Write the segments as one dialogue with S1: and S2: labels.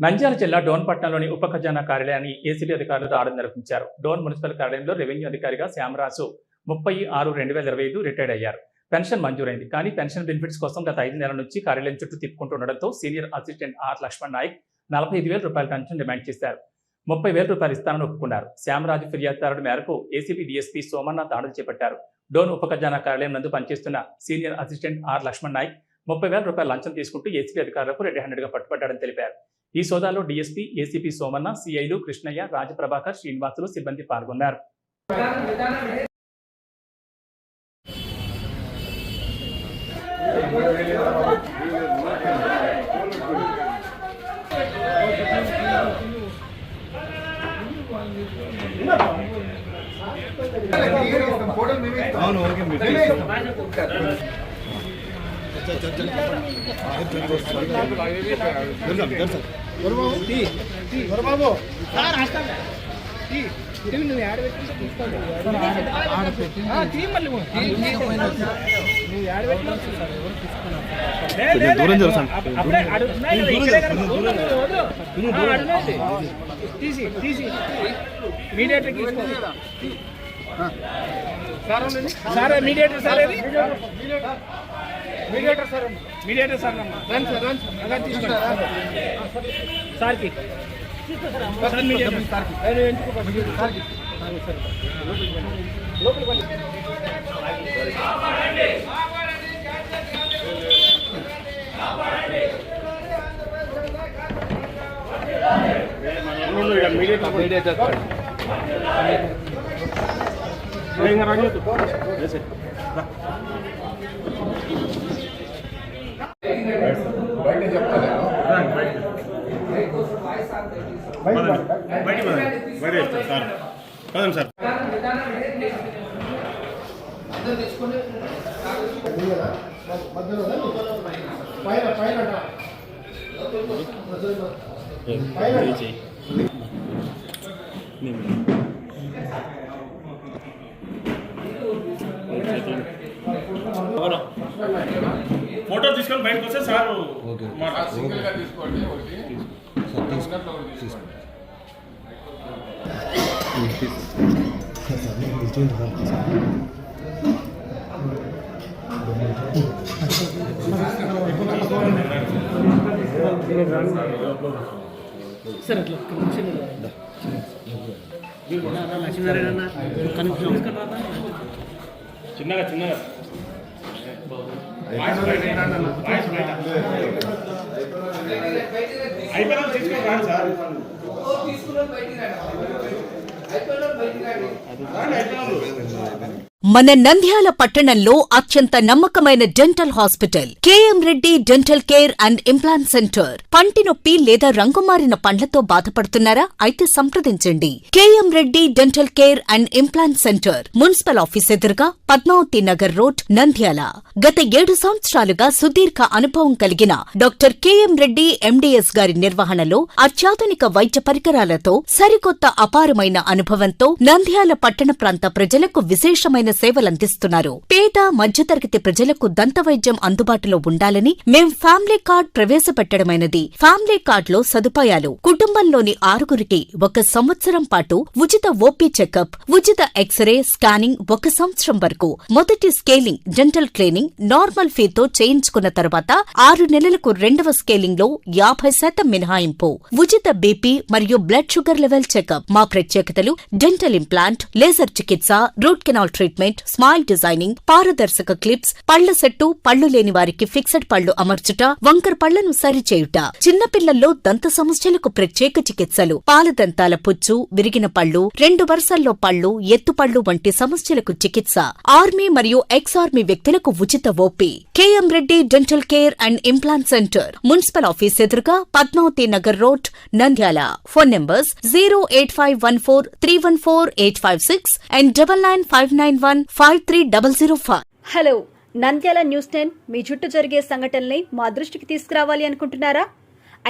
S1: నంద్యాల జిల్లా డోన్ పట్టణంలోని ఉప ఖజానా కార్యాలయాన్ని ఏసీబీ అధికారులు దాడులు నిర్వహించారు. డోన్ మున్సిపల్ కార్యాలయంలో రెవెన్యూ అధికారిగా శ్యామరాజు 30/6/2025 రిటైర్డ్ అయ్యారు. పెన్షన్ మంజూరైంది. కానీ పెన్షన్ బెనిఫిట్స్ కోసం గత 5 నెలల నుంచి కార్యాలయం చుట్టూ తిప్పుకుంటుండడంతో senior assistant R Lakshman Naik 45,000 pension demand చేశారు. 30,000 ఇస్తానని ఒప్పుకున్నారు. శ్యామరాజు ఫిర్యాదుదారుడి మేరకు ఏసీబీ డీఎస్పీ సోమన్న దాడులు చేపట్టారు. డోన్ ఉప ఖజానా కార్యాలయం నందు పనిచేస్తున్న senior assistant R Lakshman Naik 30,000 లంచం తీసుకుంటూ ఏసీబీ అధికారులకు రెడ్ హ్యాండెడ్గా పట్టుబడ్డాడని తెలిపారు. ఈ సోదాలో డీఎస్పీ, ఏసీపీ సోమన్న, సిఐలు కృష్ణయ్య, రాజప్రభాకర్, శ్రీనివాసులు సిబ్బంది పాల్గొన్నారు. మీడియేటర్ సార్ సార్కి ఫోటో తీసుకొని బయటకు వస్తే సార్ సింగిల్గా తీసుకోండి. సార్ అట్లా లక్ష్మీనారాయణ చిన్నగా
S2: మన నంద్యాల పట్టణంలో అత్యంత నమ్మకమైన dental hospital KM Reddy dental care and implant centre. పంటి నొప్పి లేదా రంగుమారిన పండ్లతో బాధపడుతున్నారా? అయితే సంప్రదించండి. KM Reddy dental care and implant centre, municipal office ఎదురుగా, పద్మావతి నగర్ రోడ్, నంద్యాల. గత 7 సంవత్సరాలుగా సుదీర్ఘ అనుభవం కలిగిన డాక్టర్ కేఎం రెడ్డి ఎండీఎస్ గారి నిర్వహణలో అత్యాధునిక వైద్య పరికరాలతో సరికొత్త అపారమైన అనుభవంతో నంద్యాల పట్టణ ప్రాంత ప్రజలకు విశేషమైన సేవలందిస్తున్నారు. పేద మధ్యతరగతి ప్రజలకు దంతవైద్యం అందుబాటులో ఉండాలని మేం ఫ్యామిలీ కార్డ్ ప్రవేశపెట్టడమైనది. ఫ్యామిలీ కార్డ్ లో సదుపాయాలు: కుటుంబంలోని 6గురికి 1 సంవత్సరం పాటు ఉచిత ఓపీ చెకప్, ఉచిత ఎక్స్రే స్కానింగ్ 1 సంవత్సరం వరకు, మొదటి స్కేలింగ్ డెంటల్ క్లీనింగ్ నార్మల్ ఫీతో చేయించుకున్న తర్వాత 6 నెలలకు 2వ స్కేలింగ్ లో 50% మినహాయింపు, ఉచిత బీపీ మరియు బ్లడ్ షుగర్ లెవెల్ చెకప్. మా ప్రత్యేకతలు: డెంటల్ ఇంప్లాంట్, లేజర్ చికిత్స, root canal treatment, smile designing, పారదర్శక క్లిప్స్, పళ్ల సెట్టు, పళ్లు లేని వారికి ఫిక్సెడ్ పళ్లు అమర్చుట, వంకర పళ్లను సరిచేయుట, చిన్నపిల్లల్లో దంత సమస్యలకు ప్రత్యేక చికిత్సలు, పాలదంతాల పుచ్చు, విరిగిన పళ్లు, 2 వరుసల్లో పళ్లు, ఎత్తుపళ్లు వంటి సమస్యలకు చికిత్స, ఆర్మీ మరియు ఎక్స్ ఆర్మీ వ్యక్తులకు ఉచిత OP. K M Reddy dental care and implant centre, municipal office ఎదురుగా, Padmavathi Nagar road, Nandyal. Phone numbers 08514314856 and 9959153005.
S3: Hello, Nandyal news 10 మీ చుట్టూ జరిగే సంఘటనల్ని మా దృష్టికి తీసుకురావాలి అనుకుంటున్నారా?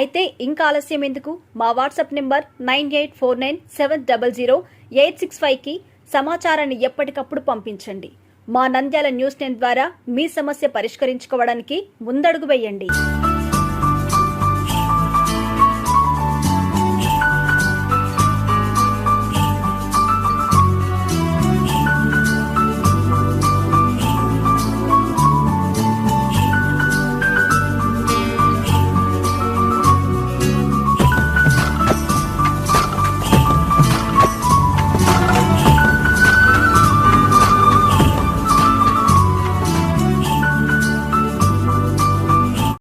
S3: అయితే ఇంకా ఆలస్యం ఎందుకు? మా వాట్సాప్ నెంబర్ 9849700865కి సమాచారాన్ని ఎప్పటికప్పుడు పంపించండి. మా నంద్యాల న్యూస్ 10 ద్వారా మీ సమస్య పరిష్కరించుకోవడానికి ముందడుగు వేయండి.